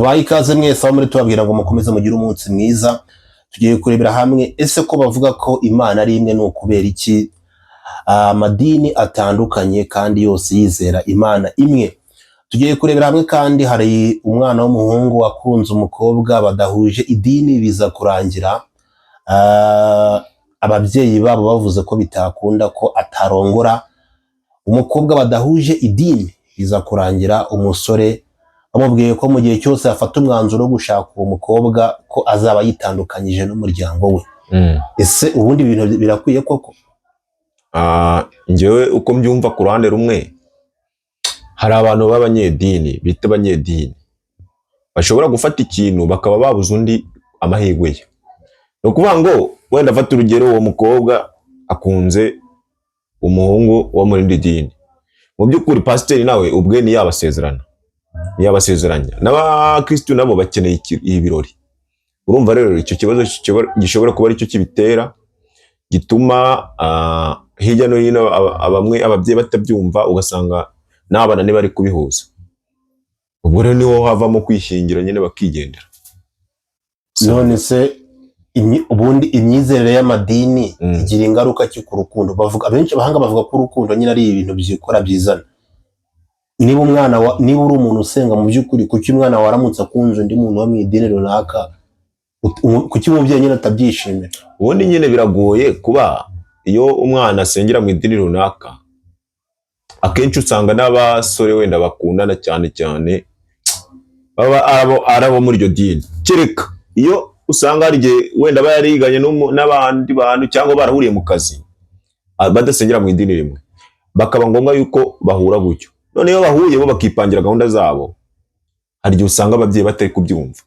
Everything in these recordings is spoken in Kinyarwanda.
tubaye ikaze mwese aho muri tubabwira ngo mukomeze mugire umunsi mwiza. Tugiye kurebera hamwe ese ko bavuga ko Imana ari imwe, ni ukubera iki amadini atandukanye kandi yose yizera Imana imwe. Tugiye kurebera hamwe kandi hari umwana w'umuhungu wakunze umukobwa badahuje idini, biza kurangira ababyeyi babo bavuze ko bitakunda ko atarongora umukobwa badahuje idini. Biza kurangira umusore bamubwiye ko mu gihe cyose afata umwanzuro wo gushaka uwo mukobwa ko azaba yitandukanyije n'umuryango we. Ese ubundi ibintu birakwiye koko? Njyewe uko mbyumva ku ruhande rumwe, hari abantu b'abanyedini bita abanyedini bashobora gufata ikintu bakaba babuza undi amahirwe ye. Ni ukuvuga ngo wenda afata urugero, uwo mukobwa akunze umuhungu wo muri dini, mu by'ukuri pasiteri nawe ubwe ntiyabasezeranya n'abakristo nabo bakeneye ibirori. Urumva rero icyo kibazo gishobora kuba aricyo kibitera, gituma hirya no hino ababyeyi batabyumva, ugasanga n'abana ntibari kubihuza. Ubwo rero niho havamo kwishingira nyine bakigendera. None se ubundi imyizerere y'amadini igira ingaruka ki ku rukundo? Bavuga abenshi, abahanga bavuga ko urukundo nyine ari ibintu byikora byizana. Niba uri umuntu usenga mu by'ukuri, kuki umwana waramutse akunze undi muntu wo mu idini runaka, kuki umubyeyi nyine atabyishimira? Ubundi nyine biragoye kuba iyo umwana asengera mu idini runaka, akenshi usanga n'abasore wenda bakundana cyane baba arabo muri iryo dini. Kereka iyo usanga hari igihe wenda bayariganye n'abandi bantu cyangwa barahuriye mu kazi badasengera mu idini rimwe, bakaba ngombwa yuko bahura gutyo. None iyo bahuye bo bakipangira gahunda zabo, hari igihe usanga ababyeyi batari kubyumva.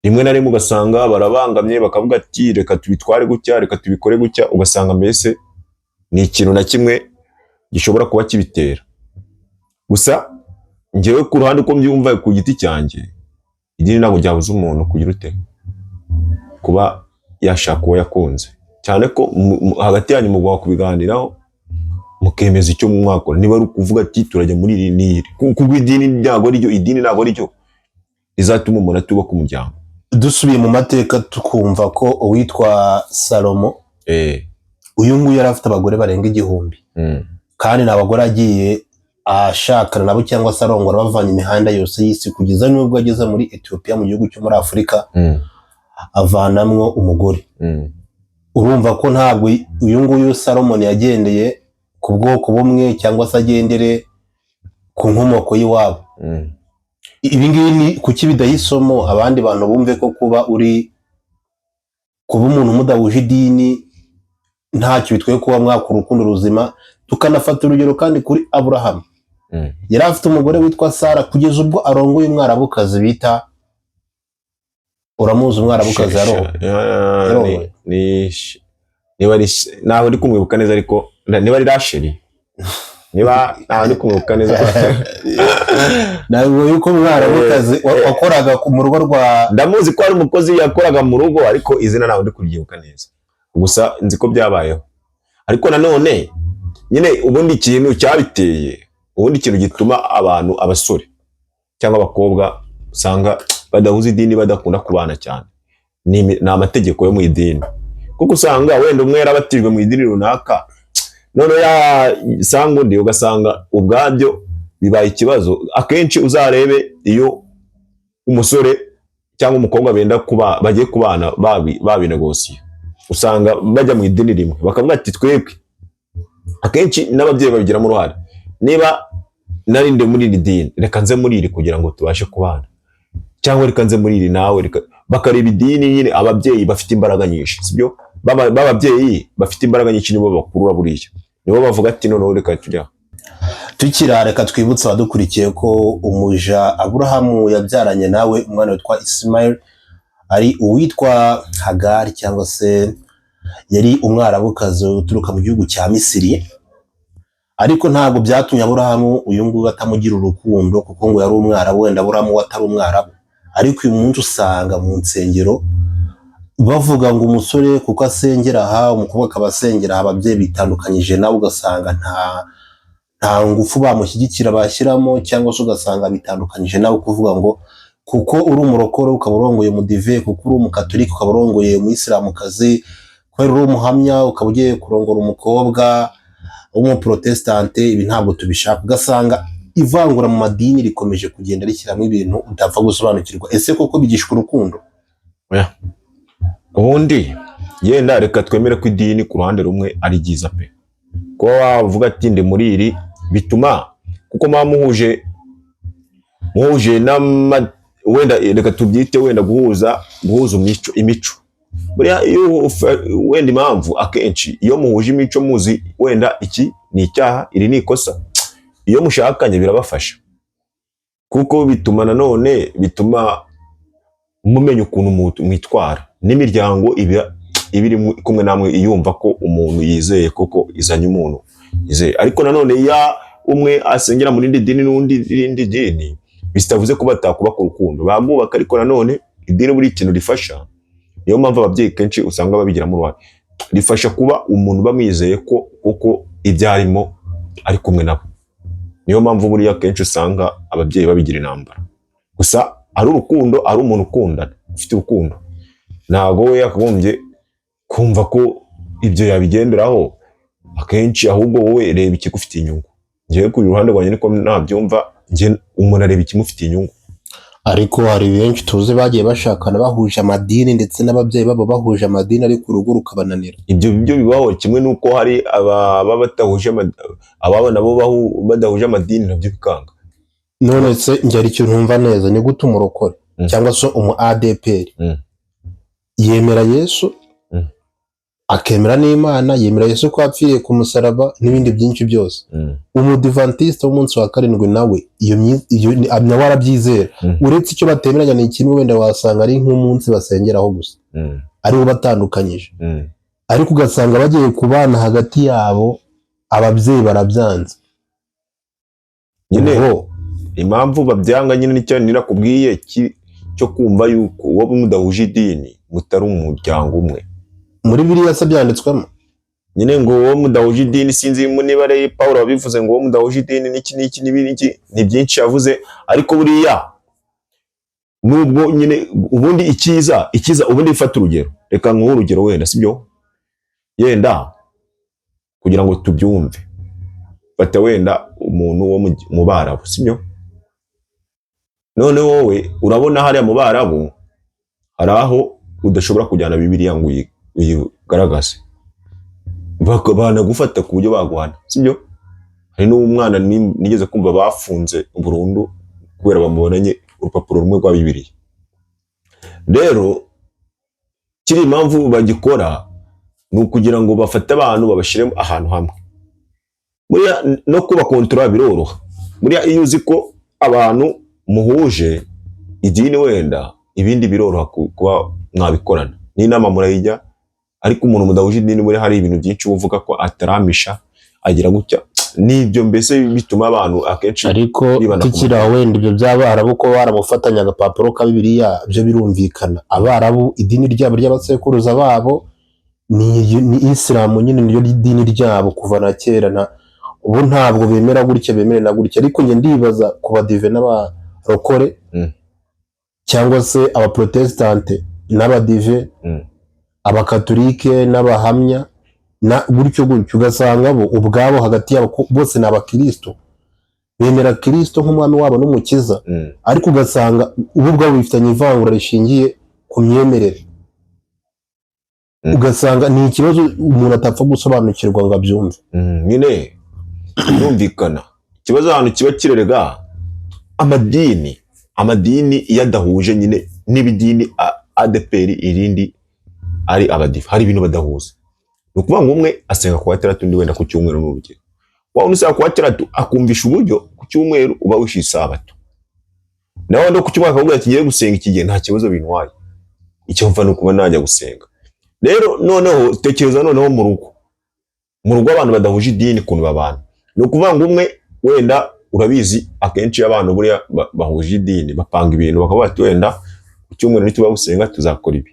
Rimwe na rimwe ugasanga barabangamye, bakavuga ati reka tubitware gutya, reka tubikore gutya. Ugasanga mbese ni ikintu na kimwe gishobora kuba kibitera. Gusa njyewe ku ruhande uko mbyumva ku giti cyanjye, idini ntabwo ryabuza umuntu kugira ute kuba yashaka uwo yakunze, cyane ko hagati yanyu mugomba kubiganiraho mukemeza icyo mwakora. Niba ari ukuvuga ati turajya muri iri n'iri, kuko idini ntabwo ari ryo rizatuma umuntu atubaka umuryango. Dusubiye mu mateka tukumva ko uwitwa Salomo, uyu nguyu yari afite abagore barenga 1000, kandi n'abagore agiye ashakana nabo cyangwa se arongora bavanye imihanda yose y'isi, kugeza n'ubwo ageze muri Ethiopia, mu gihugu cyo muri Afurika, avanamwo umugore. Urumva ko ntabwo uyu nguyu Salomon yagendeye ku bwoko bumwe cyangwa se agendere ku nkomoko y'iwabo. Ibi ngibi ni kuki bidahisomo abandi bantu bumve ko kuba umuntu mudahuje idini ntacyo bitwaye kuba mwakura urukundo ruzima. Tukanafata urugero kandi kuri Aburahamu, yari afite umugore witwa Sara, kugeza ubwo arongoye umwarabukazi bita, uramuzi umwarabukazi yarongoye? Niba ari naho ndi kumwibuka neza, ariko niba ari Rasheli, niba naho ndi kumwibuka neza. Ntabwo yuko umwarabukazi wakoraga mu rugo rwa, ndamuzi ko ari umukozi yakoraga mu rugo, ariko izina naho ndi kuryibuka neza. Gusa nzi ko byabayeho. Ariko nanone nyine ubundi ikintu cyabiteye, ubundi ikintu gituma abantu, abasore cyangwa abakobwa usanga badahuza idini, badakunda kubana cyane, ni amategeko yo mu idini. Kuko usanga wenda umwe yarabatijwe mu idini runaka, none yasanga undi, ugasanga ubwabyo bibaye ikibazo. Akenshi uzarebe iyo umusore cyangwa umukobwa bagiye kubana babinegosiye, usanga bajya mu idini rimwe, bakavuga ati twebwe, akenshi n'ababyeyi babigiramo uruhare, niba narinde muri iri dini, reka nze muri iri kugira ngo tubashe kubana, cyangwa reka nze muri iri nawe, bakareba idini nyine. Ababyeyi bafite imbaraga nyinshi, sibyo? Bababyeyi bafite imbaraga nyinshi nibo bakurura buriya, nibo bavuga ati noneho reka tujya. Reka twibutse abadukurikiye ko umuja Aburahamu yabyaranye nawe umwana witwa Ismail, ari uwitwa Hagari, cyangwa se yari umwarabukazi uturuka mu gihugu cya Misiri. Ariko ntabwo byatumye Aburahamu uyu nguyu atamugira urukundo, kuko ngo yari umwarabu, wenda Aburahamu atari umwarabu. Ariko uyu munsi usanga mu nsengero bavuga ngo umusore kuko asengera aha, umukobwa akaba asengera aha, ababyeyi bitandukanyije nawe, ugasanga nta ngufu bamushyigikira bashyiramo, cyangwa se ugasanga bitandukanyije nawe, kuvuga ngo kuko uri umurokore ukaba urongoye umudive, kuko uri umukatolika ukaba urongoye umuyisilamukazi, kubera uri umuhamya ukaba ugiye kurongora umukobwa w'umuprotestante. Ibi ntabwo tubishaka. Ugasanga ivangura mu madini rikomeje kugenda rishyiramo ibintu utapfa gusobanukirwa. Ese koko bigishwa urukundo? Ubundi yenda reka twemere ko idini ku ruhande rumwe ari ryiza pe, ko wavuga ati ndi muri iri bituma kuko muhuje wenda reka tubyite wenda guhuza imico. Buriya iyo wenda impamvu akenshi iyo muhuje imico muzi wenda iki ni icyaha, iri ni ikosa, iyo mushakanye birabafasha kuko bituma nanone mumenya ukuntu mwitwara, n'imiryango ibiri kumwe namwe iyumva ko umuntu yizeye koko izanye umuntu yizeye. Ariko nanone ya umwe asengera muri indi dini n'undi irindi dini bitavuze ko batakubaka urukundo, bamubaka. Ariko nanone idini buri ikintu rifasha, niyo mpamvu ababyeyi kenshi usanga babigiramo uruhare, rifasha kuba umuntu bamwizeye ko kuko ibyarimo ari kumwe nabo. Niyo mpamvu buriya kenshi usanga ababyeyi babigira intambara. Gusa ari urukundo, ari umuntu ukundana ufite urukundo, ntago we yakagombye kumva ko ibyo yabigenderaho akenshi, ahubwo wowe reba ikigufitiye inyungu. Ngiye ku ruhande rwanjye niko nabyumva, umuntu areba ikimufitiye inyungu. Ariko hari benshi tuzi bagiye bashakana bahuje amadini, ndetse n'ababyeyi babo bahuje amadini, ariko urugo rukabananira. Ibyo bibaho kimwe nuko hari ababa batahuje ababa nabo badahuje amadini nabyo bikanga. None se njye ikintu ntumva neza ni gute umurokore cyangwa se umu ADPR yemera Yesu, akemera n'Imana, yemera Yesu ko yapfiriye ku musaraba n'ibindi byinshi byose. Umudivantiste w'umunsi wa karindwi nawe iyo nawe arabyizera. Uretse icyo batemeranya ni kimwe, wenda wasanga ari nk'umunsi basengeraho gusa, ariwo batandukanyije. Ariko ugasanga bagiye kubana hagati yabo, ababyeyi barabyanze. Nyine impamvu babyanga nyine nicyo nirakubwiye cyo kumva yuko wowe mudahuje idini mutari umuryango umwe. Muri Bibiliya se byanditswemo nyine ngo wowe mudahuje idini, sinzi niba ari Paulo wabivuze ngo wowe mudahuje idini n'iki n'ibindi, ni byinshi yavuze. Ariko buriya nubwo nyine ubundi ikiza ubundi ifata urugero, reka nk'uwo urugero wenda sibyo, yenda kugira ngo tubyumve, fata wenda umuntu wo mu Barabu sibyo, none wowe urabona hariya mu Barabu hari aho udashobora kujyana Bibiliya ngo uyigaragaze, banagufata ku buryo baguhana sibyo. Hari n'umwana nigeze kumva bafunze burundu kubera bamubonanye urupapuro rumwe rwa Bibiliya. Rero kiri impamvu bagikora ni ukugira ngo bafate abantu babashire ahantu hamwe. Buriya no kuba kontrola biroroha. Buriya iyo uzi ko abantu muhuje idini wenda ibindi biroroha kuba mwabikorana, n'inama murayijya. Ariko umuntu mudahuje idini muri hari ibintu byinshi uvuga ko ataramisha agira gutya, nibyo mbese bituma abantu akenshi. Ariko tukira wenda ibyo by'Abarabu ko baramufatanya agapapuro ka Bibiliya, byo birumvikana. Abarabu idini ryabo ry'abasekuruza babo ni Isilamu, nyine niyo dini ryabo kuva na kera. Ubu ntabwo bemera gutya, bemere na gutya. Ariko njye ndibaza ku badive n'abarokore cyangwa se abaprotestante n'abadive, abakatolike n'abahamya na gutyo ugasanga bo ubwabo hagati yabo bose ni abakristo, bemera Kristo nk'umwami wabo n'umukiza. Ariko ugasanga ubu ubwabo bifitanye ivangura rishingiye ku myemerere. Ugasanga ni ikibazo umuntu atapfa gusobanukirwa ngo abyumve. Nyine yumvikana ikibazo ahantu kiba kirerega amadini iyo adahuje nyine n'ibidini ADPR irindi ari abadive, hari ibintu badahuza. Ni ukuvuga ngo umwe asenga ku wa gatandatu undi wenda ku cyumweru n'urugero, wa undi ku wa gatandatu akumvisha uburyo ku cyumweru uba wishyuye isabato, nawe no ku cyumweru akavuga ati ngiye gusenga iki gihe nta kibazo bintwaye, icyo mva ni ukuba najya gusenga. Rero noneho tekereza noneho mu rugo abantu badahuje idini ukuntu babana. Ni ukuvuga ngo umwe wenda urabizi akenshi abantu buriya bahuje idini bapanga ibintu bakavuga ati wenda ku cyumweru nituba gusenga tuzakora ibi.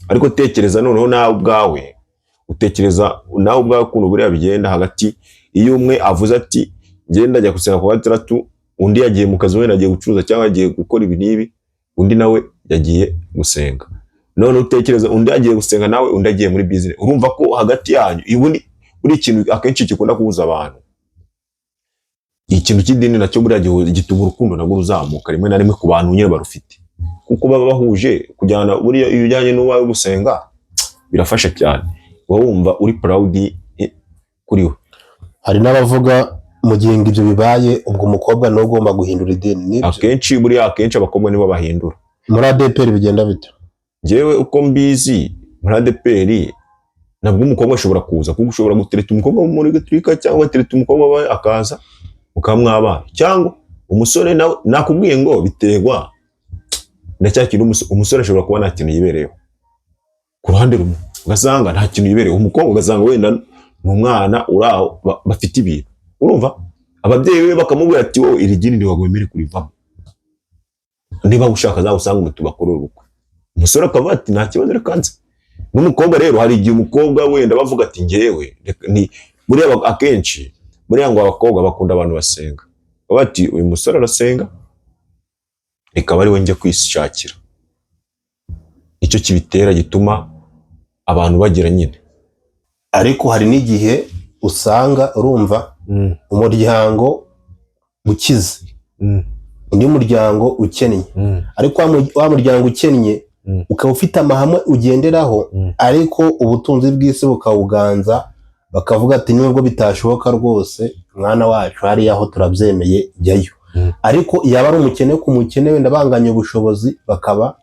Ariko tekereza noneho nawe ubwawe ukuntu buriya bigenda hagati iyo umwe avuze ati ngenda ajya gusenga ku wa gatandatu, undi yagiye mu kazi wenda agiye gucuruza cyangwa agiye gukora ibi n'ibi, undi nawe yagiye gusenga. None utekereza undi agiye gusenga nawe undi agiye muri business, urumva ko hagati yanyu ubundi buri kintu akenshi gikunda kubuza abantu. Ikintu cy'idini nacyo buriya gituma urukundo nabwo ruzamuka rimwe na rimwe ku bantu nyine barufite, kuko baba bahuje kujyana. Buriya iyo ujyanye n'uwawe gusenga birafasha cyane, wowe wumva uri proud kuri we. Hari n'abavuga mu gihe ibyo bibaye ubwo umukobwa no ugomba guhindura idini. Akenshi buriya akenshi abakobwa nibo bahindura. Muri ADPR bigenda bite? Jewe uko mbizi muri ADPR nabwo umukobwa ashobora kuza, kuko ushobora gutereta umukobwa muri Gatolika cyangwa tereta umukobwa wawe akaza mukamwabana, cyangwa umusore nawe nakubwiye ngo biterwa ndacyakira. Umusore ashobora kuba nta kintu yibereyeho ku ruhande rumwe, ugasanga nta kintu yibereyeho, umukobwa ugasanga wenda n'umwana uraho bafite ibintu. Urumva ababyeyi be bakamubwira ati wowe iri dini ntiwagwemere kurivamo, niba ushaka za usanga umutubakorera ubukwe. Umusore akavuga ati nta kibazo reka nze. N'umukobwa rero hari igihe umukobwa wenda bavuga ati ngewe ni buriya akenshi buriya ngo abakobwa bakunda abantu basenga, bati uyu musore arasenga reka bari we njye kwishakira. Icyo kibitera gituma abantu bagira nyine. Ariko hari n'igihe usanga urumva umuryango ukize undi muryango ukennye, ariko wa muryango ukennye ukaba ufite amahame ugenderaho, ariko ubutunzi bw'isi bukawuganza, bakavuga ati nubwo bitashoboka rwose mwana wacu hariya aho turabyemeye jyayo. Ariko yaba ari umukene ku mukene wenda banganya ubushobozi bakaba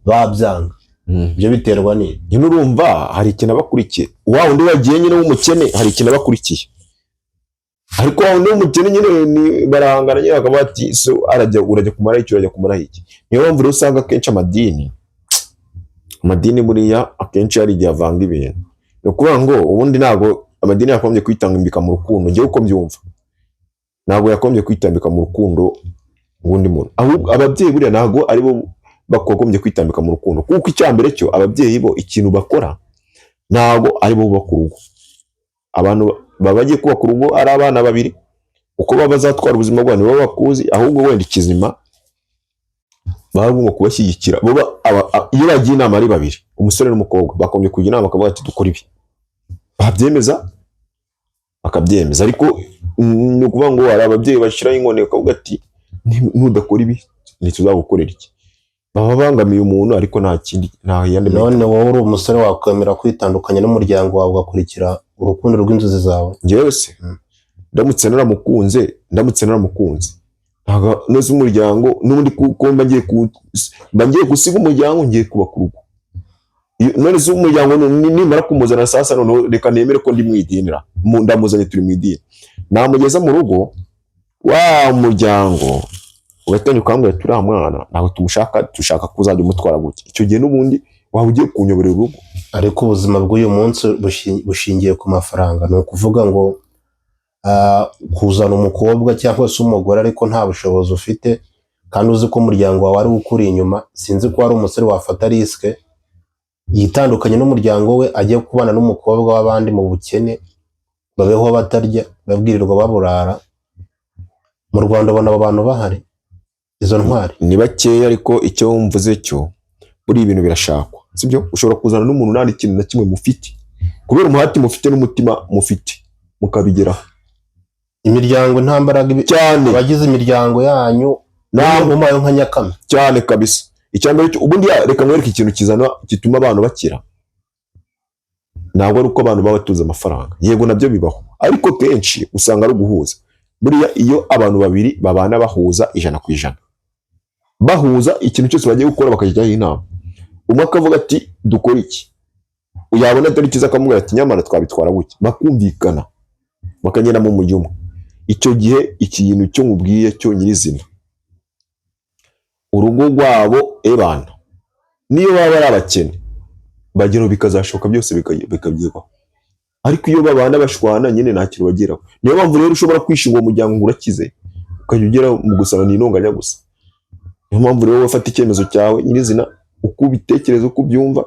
babyanga. Ibyo biterwa n'iki? Nyine urumva hari ikintu abakurikiye. Wa undi wagiye nyine w'umukene hari ikintu abakurikiye, ariko wa undi w'umukene nyine barahangana nyine bakaba bati so urajya kumara iki, urajya kumara iki. Niyo mpamvu rero usanga akenshi amadini buriya akenshi hari igihe avanga ibintu. Ni ukuvuga ngo ubundi ntabwo amadini yakomeje kwitambika mu rukundo. Njyewe uko mbyumva ntabwo yakomeje kwitambika mu rukundo ubundi muntu, ahubwo ababyeyi buriya ntabwo aribo bakomeje kwitambika mu rukundo, kuko icyambere cyo ababyeyi bo ikintu bakora ntabwo aribo bubaka urugo. Abantu baba bagiye kubaka urugo ari abana babiri, uko baba bazatwara ubuzima bwabo nibo bakuzi, ahubwo wenda ikizima bagomba kubashyigikira. Iyo bagiye inama ari babiri, umusore n'umukobwa bakomeje kujya inama bakavuga ati dukora ibi, babyemeza bakabyemeza. Ariko ni ukuvuga ngo hari ababyeyi bashyiraho inkoni bakavuga ati nudakora ibi ntituzagukorera iki. Baba bangamiye umuntu ariko nta kindi, nta yandi. None wowe uri umusore wakwemera kwitandukanya n'umuryango wawe ugakurikira urukundo rw'inzozi zawe? Njyewe se ndamutse naramukunze ntago nose umuryango n'ubundi kuko mba ngiye gusiga umuryango ngiye kubaka urugo. None se umuryango nimara kumuzana sasa none reka nemere ko ndi mwidinira, ndamuzanye turi mwidini, namugeza mu rugo wa muryango ugatanye ukambwira turi mwana ntago dushaka kuzajya umutwara gutya. Icyo gihe n'ubundi waba ugiye kunyoborera urugo. Ariko ubuzima bw'uyu munsi bushingiye ku mafaranga. Ni ukuvuga ngo kuzana umukobwa cyangwa se umugore ariko nta bushobozi ufite, kandi uzi ko umuryango wawe ari ukuri inyuma, sinzi ko ari umusore wafata riske yitandukanye n'umuryango we ajye kubana n'umukobwa w'abandi mu bukene, babeho batarya, babwirirwa baburara. Mu Rwanda ubona abo bantu bahari, izo ntwari ni bakeya. Ariko icyo mvuze cyo buri ibintu birashakwa, sibyo? Ushobora kuzana n'umuntu nta ikintu na kimwe mufite, kubera umuhati mufite n'umutima mufite mukabigeraho. Imiryango nta mbaraga cyane, abagize imiryango yanyu umaye nka Nyakame cyane kabisa. Icyambere cyo ubundi reka mwereke ikintu kizana gituma abantu bakira, ntabwo ari uko abantu baba batuze amafaranga. Yego nabyo bibaho, ariko kenshi usanga ari guhuza. Buriya iyo abantu babiri babana bahuza 100%, bahuza ikintu cyose bagiye gukora bakajyaho inama, umwe akavuga ati dukora iki, uyabona atari cyiza akamubwira ati nyamara twabitwara gutya, bakumvikana bakagenda mu mujyi umwe. Icyo gihe ikintu cyo mubwiye cyo nyirizina urugo rwabo ebana, niyo baba ari abakene bageraho bikazashoka byose bikabyegwaho. Ariko iyo babana bashwana nyine nta kintu bageraho. Niyo mpamvu rero ushobora kwishinga uwo muryango ngo urakize ukajya ugera mu gusana n'intonganya gusa. Niyo mpamvu rero wafata icyemezo cyawe nyirizina uko ubitekereza, uko ubyumva.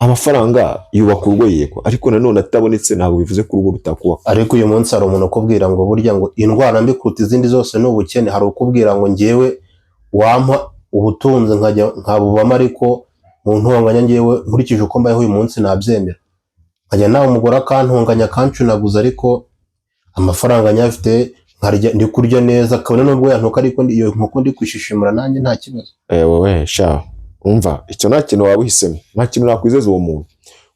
Amafaranga yubaka urugo yego, ariko nanone atabonetse ntabwo bivuze ko urugo rutakubaka. Ariko uyu munsi hari umuntu ukubwira ngo burya ngo indwara mbi kuruta izindi zose ni ubukene. Hari ukubwira ngo ngewe wampa ubutunzi nkabubamo ariko mu ntonganya ngewe nkurikije uko mbayeho uyu munsi nabyemera nkajya nawe umugore akantonganya akancunaguza ariko amafaranga nyafite ndi kurya neza kabone nubwo yantuka ariko iyo nkoko ndi kwishishimura nanjye nta kibazo. Wowe sha umva icyo nta kintu waba uhisemo, nta kintu nakwizeza uwo muntu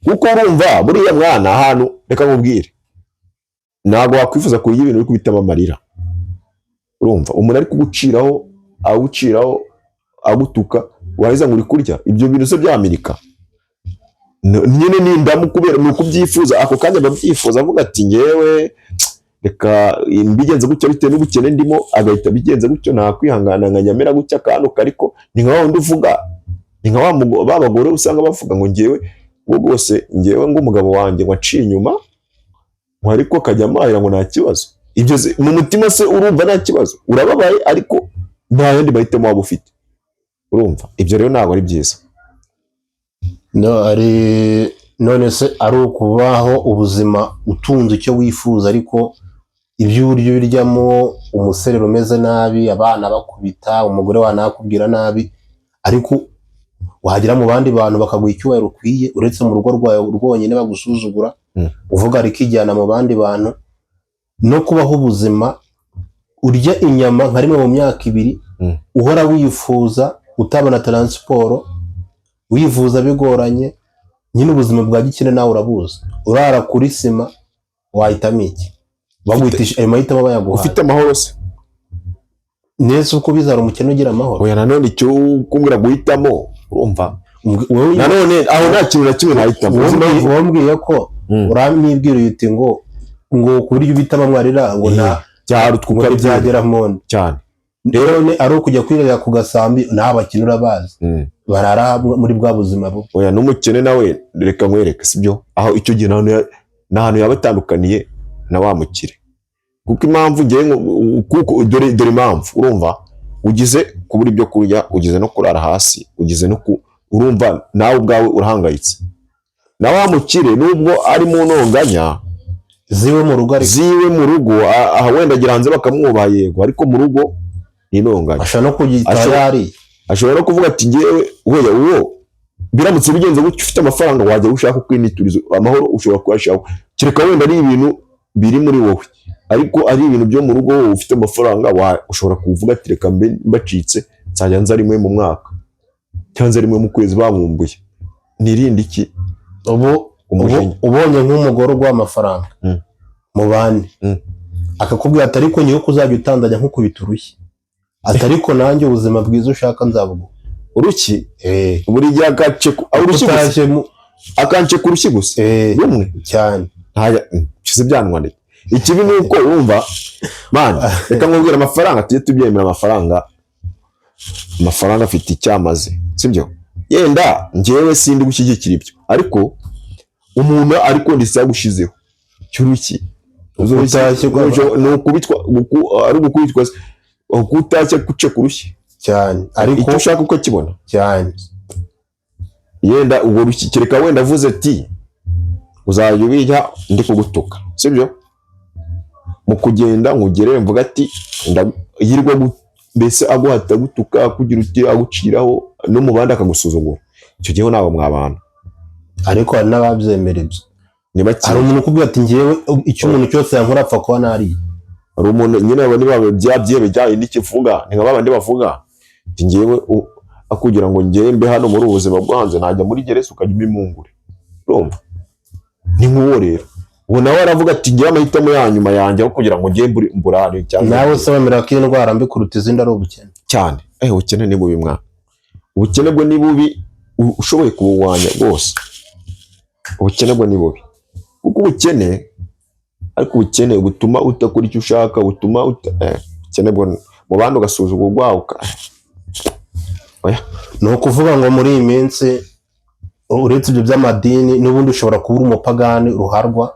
kuko urumva buriya mwana ahantu reka nkubwire ntabwo wakwifuza kurya ibintu uri kubitamo amarira. Urumva umuntu ari kuguciraho agutuka waheza ngo uri kurya ibyo bintu se by'Amerika nyine n'indamu kubera nuko byifuza ako kanya babyifuza avuga ati ngewe reka mbigenze gutya bitewe n'ubukene ndimo, agahita bigenze gutyo nta kwihangana nkanyamera gutya kanuka. Ariko ni nka wundi uvuga ni nka ba bagore usanga bavuga ngo ngewe rwose ngewe ng'umugabo wanjye waciye inyuma ariko kajya amahira ngo nta kibazo. Ibyo mu mutima se urumva nta kibazo, urababaye ariko nta yandi mahitamo waba ufite. Urumva ibyo rero ntabwo ari byiza. None se ari ukubaho ubuzima utunze icyo wifuza ariko ibyo uburyo biryamo umuserero umeze nabi, abana bakubita, umugore wanakubwira nabi, ariko wagera mu bandi bantu bakaguha icyubahiro ukwiye uretse mu rugo rwawe rwonyine bagusuzugura uvuga ariko ijyana mu bandi bantu. No kubaho ubuzima urya inyama nka rimwe mu myaka 2 uhora wifuza utabona transport wifuza bigoranye, nyine ubuzima bwa gikene nawe urabuza, urara kuri sima wahitamo iki? Bagwitisha ayo mahitamo bayaguha ufite amahoro se nese uko bizara umukene ugira amahoro. Oya nanone icyo kumbwira guhitamo urumva nanone aho nta kintu na kimwe nahitamo. Wambwiye ko uramwibwira uti ngo kuburyo ubitamo mwarira ngo nta cyarutwuka byagera mu cyane. Rero ari ukujya kwirira ku gasambi nta bakina urabazi barara muri bwa buzima bubi. Oya n'umukene nawe reka nkwereke sibyo aho icyo gihe n'ahantu yabatandukaniye na wa mukire kuko impamvu ngiye kuko dore impamvu urumva ugize kubura ibyo kurya, ugize no kurara hasi, ugize no urumva nawe ubwawe urahangayitse. Na wa mukire nubwo ari mu ntonganya ziwe mu rugo aha wenda agira hanze bakamwubaha yego, ariko mu rugo ni intonganya. Ashobora no kugitayari, ashobora no kuvuga ati ngewe weya uwo biramutse bigenze gutyo ufite amafaranga wajya ushaka kwinituriza amahoro ushobora kuyashaka, kereka wenda ari ibintu biri muri wowe, ariko ari ibintu byo mu rugo ufite amafaranga ushobora kuvuga ati reka mbe mbacitse nzajya nza rimwe mu mwaka cyangwa rimwe mu kwezi bamwumbuye nirinde iki. Ubonye nk'umugore ugwa amafaranga mu bandi akakubwira ati ariko ngiye kuzajya utandanya nko kubiturushye ati ariko nanjye ubuzima bwiza ushaka nzabuguha uruki buri gihe akanche kurushyi gusa rumwe cyane kize byanwa. Ikibi ni uko urumva man reka nkubwira amafaranga tujye tubyemera amafaranga afite icyamaze sibyo. Yenda ngewe sindi gushyigikira ibyo ariko umuntu ariko ndisa gushizeho cyuruki no kubitwa ari gukubitwa ukutashye kuce kurushyi cyane, ariko icyo ushaka uko kibona cyane. Yenda ubwo rushyikireka wenda avuze ati uzajya ubijya ndi kugutuka sibyo, mu kugenda nkugere mvuga ati yirwa mbese aguhata gutuka kugira uti aguciraho no mu bandi akagusuzugura, icyo gihe nabo mwabana. Ariko hari n'ababyemera ibyo, hari umuntu ukubwira ati ngewe icyo umuntu cyose yankora apfa kuba nari hari umuntu nyine abo niba byabye n'ikivuga ni nka babandi bavuga ati ngewe akugira ngo ngembe hano muri ubuzima bwo hanze najya muri gereza ukajya imimungure. Urumva ni nk'uwo rero ubu nawe aravuga ati ngewe amahitamo yanyuma yanjye aho kugira ngo ngembe mburare cyane. Nawe se wemera ko indwara mbi kuruta izindi ari ubukene cyane. Ubukene ni bubi mwana, ubukene bwo ni bubi ushoboye kubuwanya rwose. Ubukene bwo ni bubi kuko ubukene ariko ubukene butuma utakora icyo ushaka, butuma ubukene bwo mu bandi ugasuzugurwa oya. Ni ukuvuga ngo muri iyi minsi uretse ibyo by'amadini n'ubundi ushobora kubura umupagani ruharwa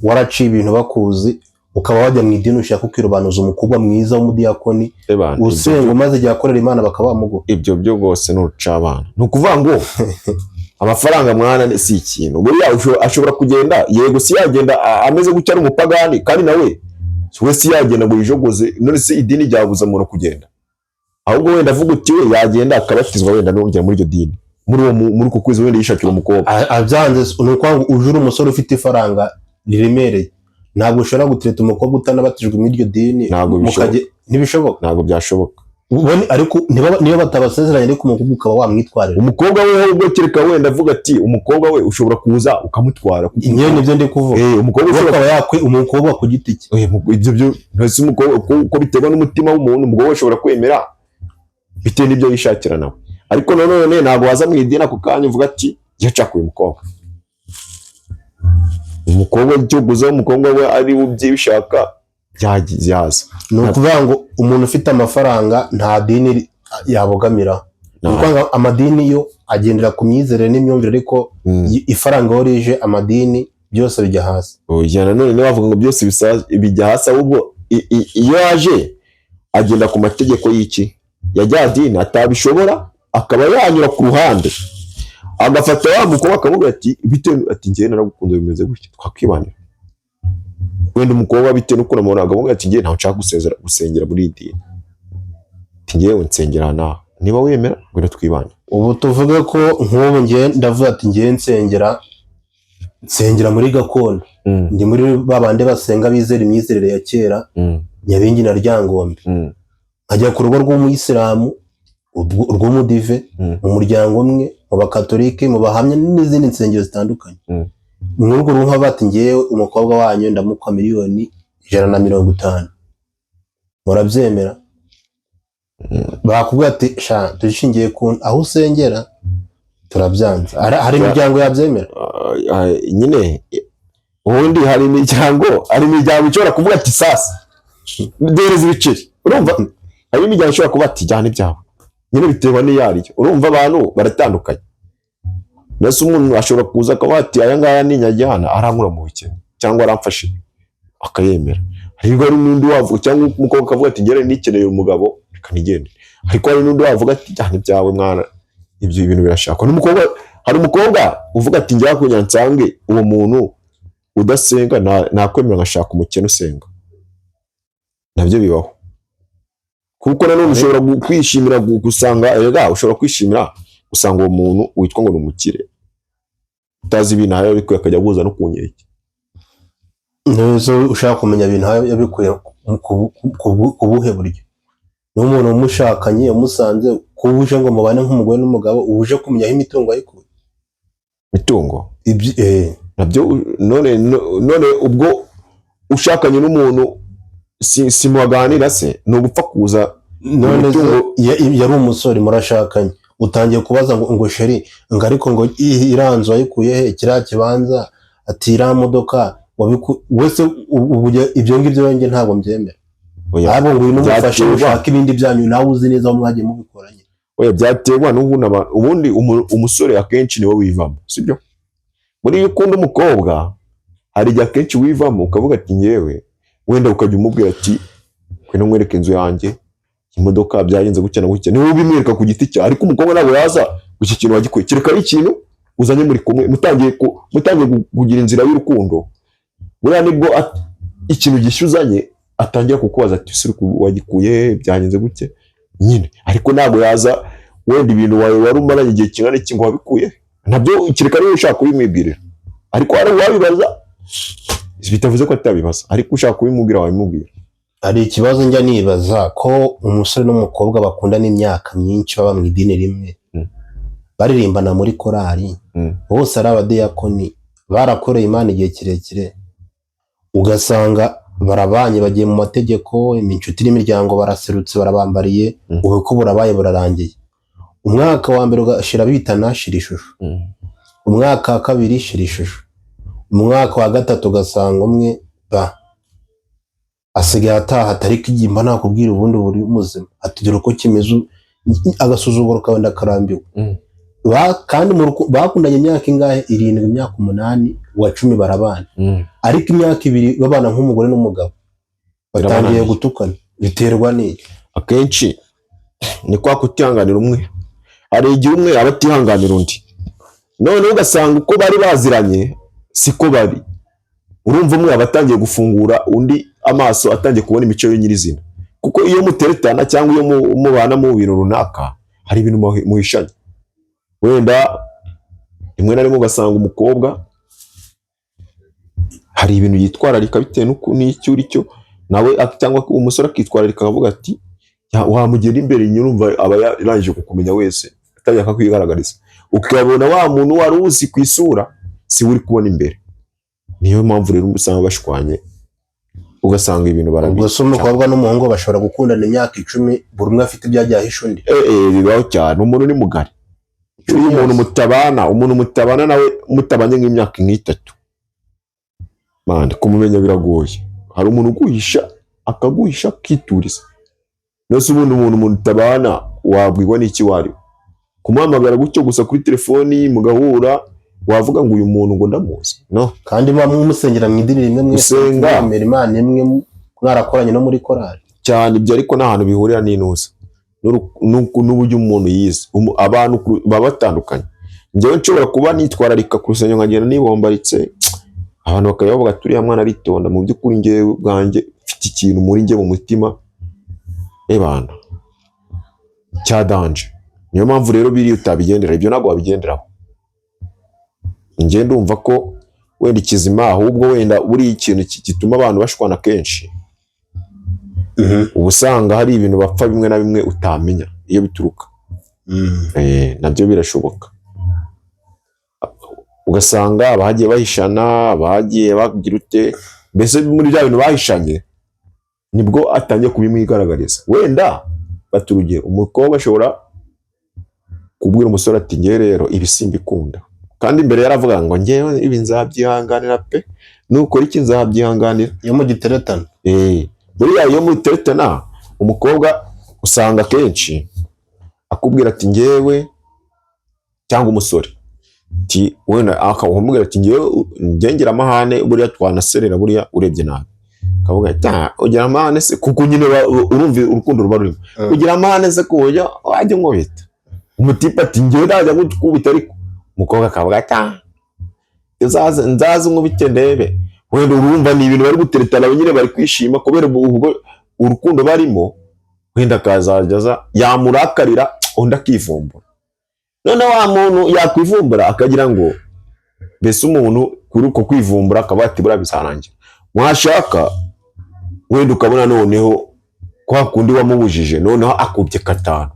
waraciye ibintu bakuzi ukaba wajya mu idini ushaka kwirobanuza umukobwa mwiza w'umudiyakoni usenga maze igihe akorera Imana bakaba bamuguha. Ibyo byo rwose n'uruca abana ni ukuvuga ngo amafaranga mwana si ikintu. Buriya ashobora kugenda yego si yagenda ameze gutya ari umupagani kandi nawe we si yagenda ngo yijogoze. None se idini ryabuza umuntu kugenda ahubwo wenda avuga uti we yagenda akabatizwa wenda nongera muri iryo dini muri uko kwezi wenda yishakira umukobwa abyanze ni uko ujura umusore ufite ifaranga riremereye ntabwo ushobora gutereta umukobwa utanabatijwe muri iryo dini ntibishoboka ntabwo byashoboka ariko niba batabasezeranye ariko umukobwa ukaba wamwitwarira umukobwa we ahubwo kereka wenda avuga ati umukobwa we ushobora kuza ukamutwara nyine nibyo ndi kuvuga umukobwa ushobora yakwe umukobwa ku giti cye ibyo byo ntose umukobwa uko biterwa n'umutima w'umuntu umugabo ashobora kwemera bitewe n'ibyo yishakira nawe ariko nanone ntabwo waza mu idini ako kanya uvuga ati yacakuye umukobwa cyo guza umukobwa we ari ubyibishaka yaza ni ukuvuga ngo umuntu ufite amafaranga nta dini yabogamira kuko amadini yo agendera ku myizerere n'imyumvire ariko ifaranga aho rije amadini byose bijya hasi nanone niba bavuga ngo byose bijya hasi ahubwo iyo yaje agenda ku mategeko y'iki ya rya dini atabishobora akaba yanyura ku ruhande agafata wa mukobwa akavuga ati bitewe ati njyewe naragukunda bimeze gutya twakwibanira wenda umukobwa bitewe n'uko namubona akavuga ati njyewe ntawe nshaka gusengera muri iyi dini ati njyewe nsengera nawe niba wemera ngo twibane ubu tuvuge ko nk'ubu njyewe ndavuga ati njyewe nsengera muri gakondo ndi muri babandi basenga bizera imyizerere ya kera Nyabingi na Ryangombe nkajya ku rugo rw'umuyisilamu urw'umudive mu muryango umwe mu bakatolike mu bahamya n'izindi nsengero zitandukanye muri urwo rugo bati njyewe umukobwa wanyu ndamukwa miliyoni 150 murabyemera bakubwira ati sha dushingiye ku aho usengera turabyanze hari imiryango yabyemera nyine ubundi hari imiryango ishobora kuvuga ati sasa dereza ibiceri urumva hari imiryango ishobora kuba ati jyana ibyawe nyine biterwa n'iyariyo urumva abantu baratandukanye nase umuntu ashobora kuza akavuga ati aya ngaya ni nyajyana arankura mu bukene cyangwa aramfashe akayemera ariko hari n'undi wavuga cyangwa umukobwa akavuga ati ngere nikeneye umugabo reka nigende ariko hari n'undi wavuga ati jyana ibyawe mwana ibyo ibintu birashakwa n'umukobwa hari umukobwa uvuga ati njya kunya nsange uwo muntu udasenga nakwemera ngashaka umukene usenga nabyo bibaho kuko nanone ushobora kwishimira gusanga ushobora kwishimira usanga uwo muntu witwa ngo ni umukire utazi ibintu aho ariko akajya guza no kunyeke neza ushaka kumenya ibintu aho yabikuye ku buhe buryo n'umuntu umushakanye umusanze kubuje ngo mubane nk'umugore n'umugabo ubuje kumenya aho imitungo ayikuye mitungo nabyo none ubwo ushakanye n'umuntu si muganira se no gupfa kuza none yari umusore murashakanye utangiye kubaza ngo sheri ngo ariko ngo iranzo ayikuye he kiriya kibanza ati iriya modoka wese ibyo ngibyo wenge ntabwo mbyemera abo ngo n'umufashe ushaka ibindi byanyu nawe uzi neza aho mwagiye mubikoranye byaterwa ubundi umusore akenshi niwe wivamo sibyo muri iyo ukunda umukobwa hari igihe akenshi wivamo ukavuga ati ngewe wenda ukajya umubwira ati kwena mwereke inzu yanjye imodoka byagenze gutya na gutya niwe ubimwereka ku giti cyawe ariko umukobwa ntabwo yaza iki kintu wagikuye kereka ari ikintu uzanye muri kumwe mutangiye kugira inzira y'urukundo buriya nibwo ikintu gishyuzanye atangira kukubaza ati ese wagikuye byagenze gutya nyine ariko ntabwo yaza wenda ibintu wari umaranye igihe kingana iki ngo wabikuye nabyo kereka ariwe ushaka kubimwibwirira ariko hari uwabibaza bitavuze ko atabibaza ariko ushaka kubimubwira wabimubwira hari ikibazo njya nibaza ko umusore n'umukobwa bakundana imyaka myinshi baba mu idini rimwe baririmbana muri korali bose ari abadiyakoni barakoreye Imana igihe kirekire ugasanga barabanye bagiye mu mategeko inshuti n'imiryango baraserutse barabambariye ubukwe burabaye burarangiye umwaka wa mbere ugashira bitana shira ishusho umwaka wa kabiri shira ishusho umwaka wa gatatu ugasanga umwe asigaye ataha tariki igimba nakubwira ubundi buri muzima atugera uko kimeze agasuzuguro kawe ndakarambiwe kandi bakundanye imyaka ingahe 7 imyaka 8 wa 10 barabana ariko imyaka 2 babana nk'umugore n'umugabo batangiye gutukana biterwa n'iki akenshi ni kwa kutihanganira umwe hari igihe umwe aba atihanganira undi none ugasanga uko bari baziranye siko bari urumva umwe aba atangiye gufungura undi amaso atangiye kubona imico y'inyirizina kuko iyo muteretana cyangwa iyo mubana mu bintu runaka hari ibintu muhishanya, wenda rimwe na rimwe ugasanga umukobwa hari ibintu yitwararika bitewe n'icyo uri cyo, nawe cyangwa umusore akitwararika akavuga ati wamugera imbere nyurumva aba yarangije kukumenya wese atajya akakwigaragariza, ukabona wa muntu wari uzi ku isura si uri kubona imbere. Niyo mpamvu rero usanga bashwanye, ugasanga ibintu barabica. Ubwo se umukobwa n'umuhungu bashobora gukundana imyaka 10 buri umwe afite ibyo ajya ahisha undi? Bibaho cyane. Umuntu ni mugari, uyu muntu mutabana nawe mutabanye nk'imyaka 3 mande kumumenya biragoye. Hari umuntu uguhisha akaguhisha kituriza, nose ubundi umuntu mutabana wabwirwa n'iki wari kumuhamagara gutyo gusa kuri telefoni mugahura wavuga ngo uyu muntu ngo ndamuzi? No. Kandi musengera mu idini rimwe, musenga Imana imwe, mwarakoranye no muri korali cyane. Ibyo ariko nta hantu bihurira n'intuza n'uburyo umuntu yize. Abantu baba batandukanye. Njyewe nshobora kuba nitwararika ku rusengero nkagenda nibombaritse, abantu bakayavuga turiya mwana aritonda, mu by'ukuri njyewe bwanjye mfite ikintu muri njye mu mutima ebana cya danje. Niyo mpamvu rero biri utabigendera, ibyo ntabwo wabigenderaho. Njye ndumva ko wenda ikizima ahubwo wenda buri ikintu gituma abantu bashwana kenshi, ubusanga hari ibintu bapfa bimwe na bimwe utamenya iyo bituruka. Nabyo birashoboka, ugasanga abagiye bahishana, abagiye bagira ute, mbese muri bya bintu bahishanye nibwo atangiye kubimwigaragariza. Wenda baturugero umukobwa ashobora kubwira umusore ati ngewe rero ibi simbikunda, kandi imbere yaravuga ngo ngewe ibi nzabyihanganira pe, nukora iki nzabyihanganira. Iyo mu giteretana buriya iyo muteretana umukobwa usanga kenshi akubwira ati ngewe, cyangwa umusore ati wenda akamubwira ati ngewe ngira amahane, buriya twanaserera buriya urebye nabi, akavuga ati ugira amahane se, kuko nyine urumva urukundo ruba rurimo. Ugira amahane se kuburyo wajya nkubita umutipe ati ngewe najya gukubita, ariko umukobwa akavuga ati nzaza nkubite ndebe. Wenda urumva ni ibintu bari guteretana nyine bari kwishima kubera ubwo urukundo barimo, wenda akazajaza yamurakarira undi akivumbura. None wa muntu yakwivumbura akagira ngo mbese umuntu kuri uko kwivumbura akaba ati buriya bizarangira. Mwashaka wenda ukabona noneho kwa kundi wamubujije noneho akubye 5,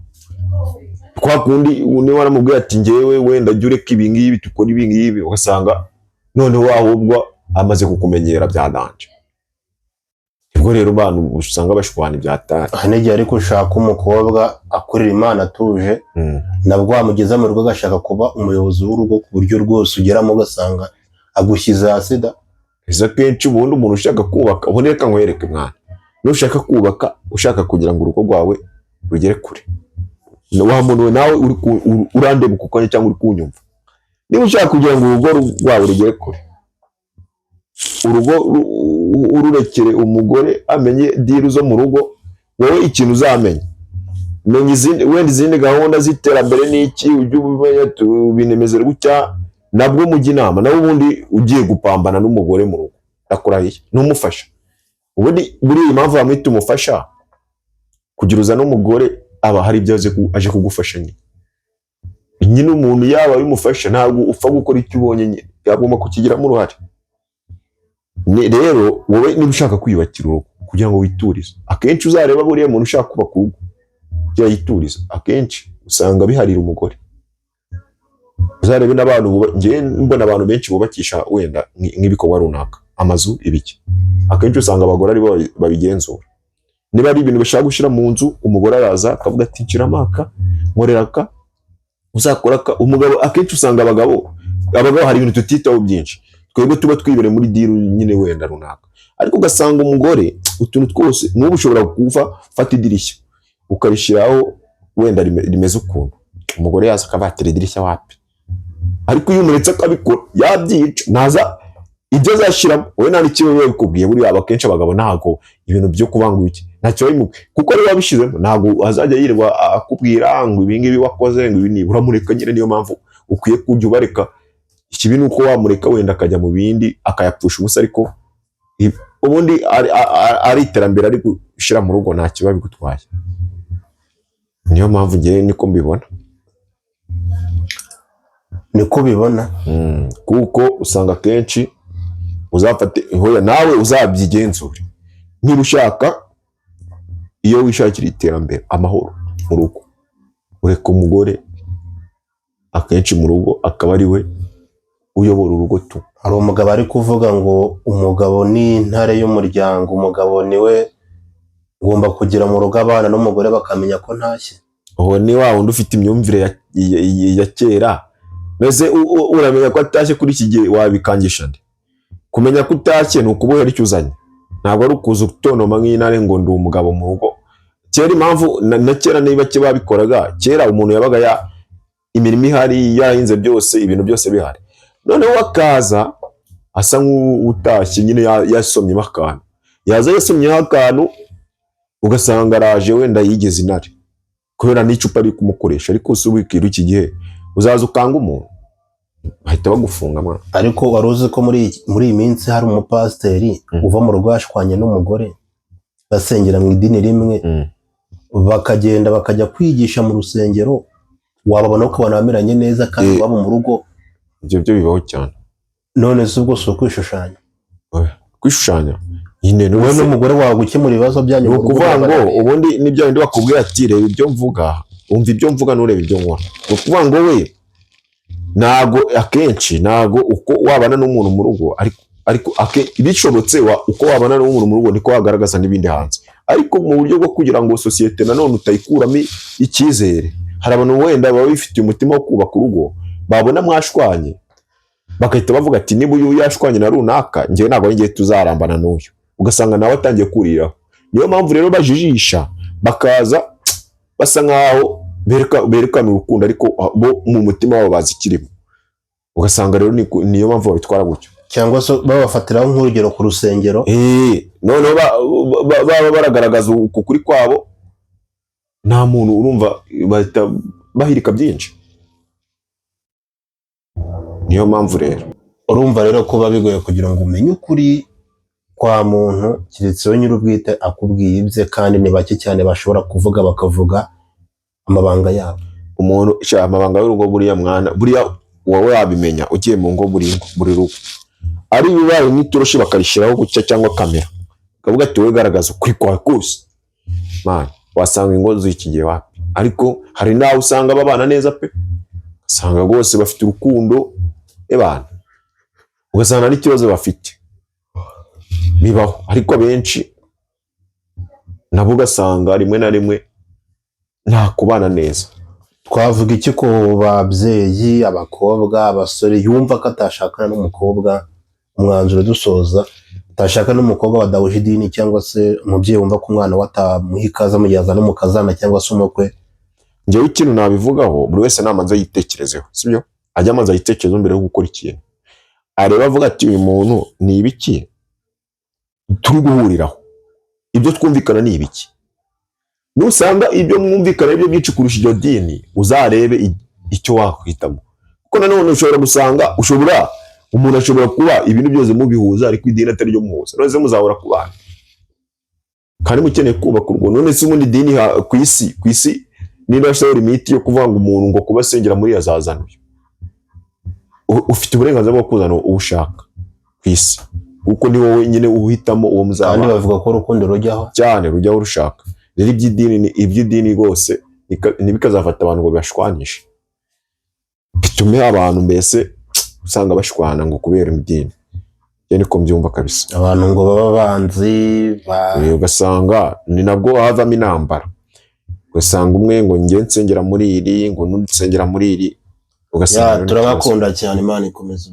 kwa kundi niwe waramubwiye ati ngewe wenda jya ureka ibi ngibi tukora ibi ngibi, ugasanga noneho ahubwo amaze kukumenyera byananje. Ubwo rero abantu usanga bashwana ibyatari. Hanege ariko ushaka umukobwa akorera Imana atuje, nabwo wamugeza mu rugo agashaka kuba umuyobozi w'urugo ku buryo rwose ugeramo ugasanga agushyize hasi da. Iza kenshi ubundi umuntu ushaka kubaka, uboneka nkwereke mwana, nushaka kubaka ushaka kugira ngo urugo rwawe rugere kure, wa muntu nawe urandeba kuko cyangwa uri kunyumva, niba ushaka kugira ngo urugo rwawe rugere kure, urugo ururekere umugore amenye diru zo mu rugo. Wowe ikintu uzamenya, menya izindi gahunda z'iterambere n'iki, ujye ubimenya tubinemezera gutya, nabwo mujye inama. Nawe ubundi ugiye gupambana n'umugore mu rugo akurahiye n'umufasha, ubundi buri impamvu bamwita umufasha kugira uza n'umugore aba hari ibyo aje kugufasha nyine. Umuntu yaba ari umufasha ntabwo upfa gukora icyo ubonye nyine, yagomba kukigiramo uruhare. Rero wowe niba ushaka kwiyubakira urugo kugira ngo witurize, akenshi uzareba buriya muntu ushaka kubaka urugo yituriza, akenshi usanga biharira umugore. Uzarebe n'abantu, ngewe mbona abantu benshi bubakisha wenda nk'ibikorwa runaka, amazu ibiki, akenshi usanga abagore aribo babigenzura. Niba ari ibintu bashaka gushyira mu nzu, umugore araza akavuga ati nshyiramaka nkoreraka uzakoraka. Umugabo akenshi usanga abagabo hari ibintu tutitaho byinshi, twebwe tuba twibere muri diru nyine wenda runaka, ariko ugasanga umugore utuntu twose. N'ubu ushobora kuva fata idirishya ukarishyiraho wenda rimeze ukuntu, umugore yaza akavatira idirishya wapi, ariko iyo umuretse akabikora yabyica, naza ibyo azashyiramo wowe nta n'ikibazo bikubwiye. Buriya akenshi abagabo ntago ibintu byo kubanga iki ntacyo bimuke, kuko ari wabishyizemo, ntago azajya yirirwa akubwira ngo ibi ngibi wakoze ngo ibi ni uramureka nyine. Niyo mpamvu ukwiye kujya ubareka. Ikibi ni uko wamureka wenda akajya mu bindi akayapfusha ubusa, ariko ubundi ari iterambere ari gushyira mu rugo nta kiba bigutwaye. Niyo mpamvu ngewe niko mbibona. Niko bibona. Kuko usanga kenshi uzafate hoya nawe uzabyigenzure. Niba ushaka iyo wishakira iterambere amahoro mu rugo, ureka umugore akenshi mu rugo akaba ari we uyobora urugo tu. Hari umugabo ari kuvuga ngo umugabo ni intare y'umuryango, umugabo niwe ngomba kugira mu rugo abana n'umugore bakamenya ko ntashye. Uwo ni wa wundi ufite imyumvire ya kera. Mbese uramenya ko atashye kuri iki gihe wabikangisha nde? Kumenya ko utashye ni ukubohera icyo uzanye, ntabwo ari ukuza utonoma nk'intare ngo ndi umugabo mu rugo. Kera impamvu na kera niba babikoraga kera, umuntu yabaga imirimo ihari yarahinze byose, ibintu byose bihari, noneho akaza asa nk'utashye nyine yasomyemo akantu, yaza yasomyeho akantu ugasanga araje wenda yigeze intare kubera n'icupa ari kumukoresha. Ariko usubikira iki gihe uzaza ukanga umuntu bahita bagufunga mwana. Ariko wari uzi ko muri iyi minsi hari umupasiteri uva mu rugo yashwanye n'umugore basengera mu idini rimwe, bakagenda bakajya kwigisha mu rusengero, wababona ko banameranye neza kandi baba mu rugo. Ibyo byo bibaho cyane. None se ubwo si ukwishushanya? Kwishushanya nyine wowe n'umugore wawe gukemura ibibazo byanyu mu kuvuga ngo ubundi nibyo ndi bakubwiye ati reba ibyo mvuga, umva ibyo mvuga nureba ibyo nkora. Ni ukuvuga ngo we ntago akenshi ntago uko wabana n'umuntu mu rugo ariko bishobotse uko wabana n'umuntu mu rugo niko wagaragaza n'ibindi hanze, ariko mu buryo bwo kugira ngo sosiyete nanone utayikuramo icyizere. Hari abantu wenda baba bifitiye umutima wo kubaka urugo, babona mwashwanye bagahita bavuga ati niba uyu yashwanye na runaka njyewe ntabwo ngiye tuzarambana n'uyu, ugasanga nawe atangiye kuriraho. Niyo mpamvu rero bajijisha bakaza basa nkaho berekana urukundo ariko bo mu mutima wabo bazikirimo, ugasanga rero niyo mpamvu babitwara gutyo. Cyangwa se babafatiraho nk'urugero ku rusengero, noneho baba baragaragaza ukuri kwabo, nta muntu urumva bahita bahirika byinshi. Niyo mpamvu rero urumva rero kuba bigoye kugira ngo umenye ukuri kwa muntu kiretse we nyir'ubwite akubwiye ibye, kandi ni bake cyane bashobora kuvuga bakavuga amabanga yabo. Umuntu amabanga y'urugo buriya mwana buriya wowe wabimenya ugiye mu ngo buri rugo ari bibaye n'itoroshi bakarishiraho gucya cyangwa kamera kavuga ati we garagaza ukuri kwa kose man, wasanga ingo z'iki gihe wapi. Ariko hari nawe usanga babana neza pe, usanga rwose bafite urukundo ebana, ugasanga n'ikibazo bafite bibaho. Ariko benshi nabo ugasanga rimwe na rimwe nta kubana neza. Twavuga iki ku babyeyi, abakobwa, abasore yumva ko atashakana n'umukobwa, umwanzuro dusoza, atashaka n'umukobwa wadahuje idini, cyangwa se umubyeyi wumva ko umwana we atamuha ikaze amujyana n'umukazana cyangwa se umukwe? Njyewe ikintu nabivugaho, buri wese namanza yitekerezeho, sibyo? Ajya amanza yitekerezeho mbere yo gukora ikintu, areba avuga ati uyu muntu ni ibiki turi guhuriraho, ibyo twumvikana ni ibiki. Nusanga ibyo mwumvikana ibyo byinshi kurusha iryo dini, uzarebe icyo wakwitamo. Kuko nanone ushobora gusanga umuntu ashobora kuba ibintu byose mubihuza ariko idini atari ryo muhuza, none muzahora kubana kandi mukeneye kubaka urwo. None se ubundi dini ku isi niba ashobora imiti yo kuvuga ngo umuntu ngo kuba asengera muri yazazanuye, ufite uburenganzira bwo kuzana ubushaka ku isi, kuko ni wowe nyine uhitamo uwo muzabana. Kandi bavuga ko urukundo rujyaho cyane, rujyaho rushaka. Rero iby'idini rwose ntibikazafata abantu ngo bashwanishe, bitume abantu mbese usanga bashwana ngo kubera idini. Njye niko mbyumva kabisa. Abantu ngo baba banzi ugasanga ni nabwo havamo intambara, ugasanga umwe ngo njye nsengera muri iri, ngo n'undi nsengera muri iri, ugasanga turabakunda cyane. Imana ikomeze.